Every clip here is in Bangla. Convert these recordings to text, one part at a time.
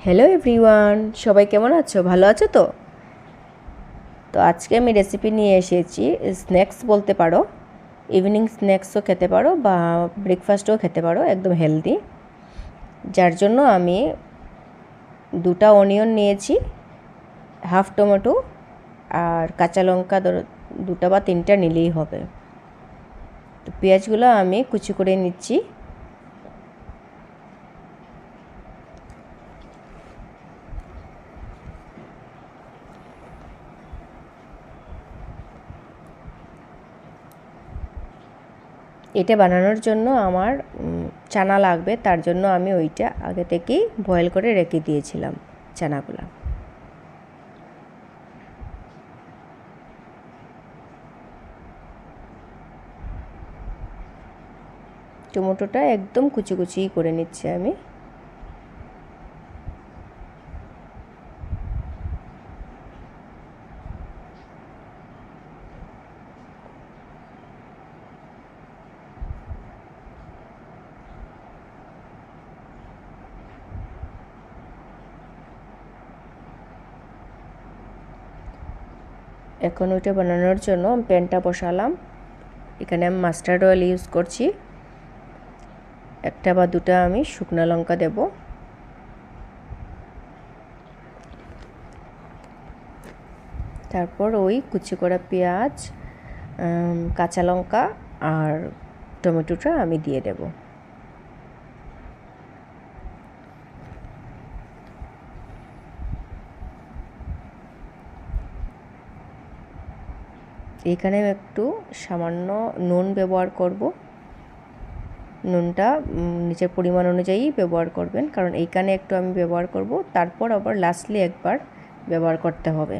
হ্যালো এভরিওয়ান, সবাই কেমন আছো? ভালো আছো তো? আজকে আমি রেসিপি নিয়ে এসেছি। স্ন্যাক্স বলতে পারো, ইভিনিং স্ন্যাক্সও খেতে পারো বা ব্রেকফাস্টও খেতে পারো, একদম হেলদি। যার জন্য আমি 2টা অনিয়ন নিয়েছি, হাফ টমেটো আর কাঁচা লঙ্কা 2টা বা 3টা নিলেই হবে। তো পেঁয়াজগুলো আমি কুচি করে নিচ্ছি। এটা বানানোর জন্য আমার চানা লাগবে, তার জন্য আমি ওইটা আগে থেকেই বয়েল করে রেখে দিয়েছিলাম চানাগুলো। টমেটোটা একদম কুচি কুচি করে নিচ্ছি আমি। এখন ওইটা বানানোর জন্য প্যানটা বসালাম। এখানে আমি মাস্টার্ড অয়েল ইউজ করছি। 1টা বা 2টা আমি শুকনো লঙ্কা দেব। তারপর ওই কুচি করা পেঁয়াজ, কাঁচা লঙ্কা আর টমেটোটা আমি দিয়ে দেব। এখানে একটু সামান্য নুন ব্যবহার করব। নুনটা নিজের পরিমাণ অনুযায়ী ব্যবহার করবেন, কারণ এইখানে একটু আমি ব্যবহার করব, তারপর আবার লাস্টলি একবার ব্যবহার করতে হবে।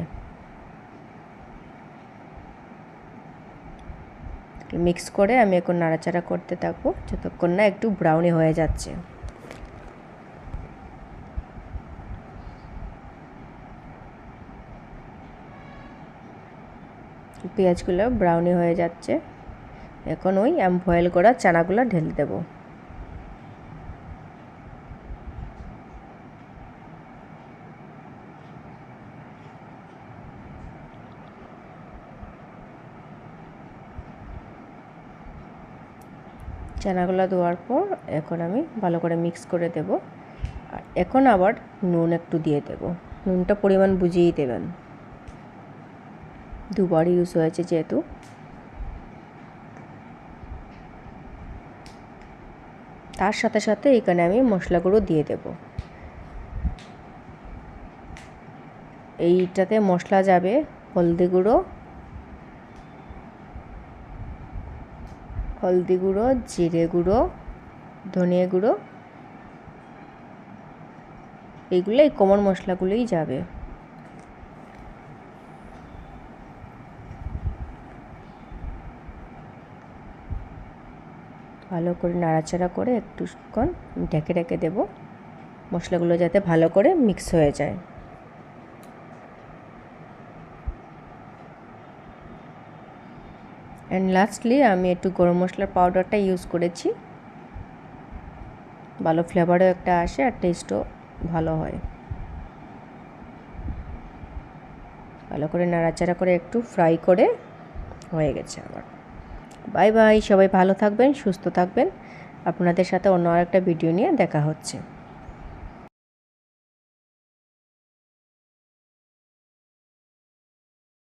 মিক্স করে আমি এখন নাড়াচাড়া করতে থাকবো যতক্ষণ না একটু ব্রাউনি হয়ে যাচ্ছে। পেঁয়াজগুলো ব্রাউনি হয়ে যাচ্ছে। এখন ওই আমি বয়েল করা চানাগুলো ঢেলে দেব। চানাগুলো দেওয়ার পর এখন আমি ভালো করে মিক্স করে দেব। আর এখন আবার নুন একটু দিয়ে দেব। নুনটা পরিমাণ বুঝিয়েই দেবেন, দুবার ইউজ হয়েছে যেহেতু। তার সাথে সাথে এখানে আমি মশলাগুলো দিয়ে দেব। এইটাতে মশলা যাবে হলদি গুঁড়ো, জিরে গুঁড়ো, ধনিয়া গুঁড়ো, এইগুলো এই কমন মশলাগুলোই যাবে। ভালো করে নাড়াচাড়া করে একটুক্ষণ ঢেকে রেখে দেব, মশলাগুলো যাতে ভালো করে মিক্স হয়ে যায়। অ্যান্ড লাস্টলি আমি একটু গরম মশলার পাউডারটা ইউজ করেছি, ভালো ফ্লেভারও একটা আসে আর টেস্টও ভালো হয়। ভালো করে নাড়াচাড়া করে একটু ফ্রাই করে হয়ে গেছে আমার। বাই বাই, সবাই ভালো থাকবেন, সুস্থ থাকবেন। আপনাদের সাথে অন্য আরেকটা ভিডিও নিয়ে দেখা হচ্ছে।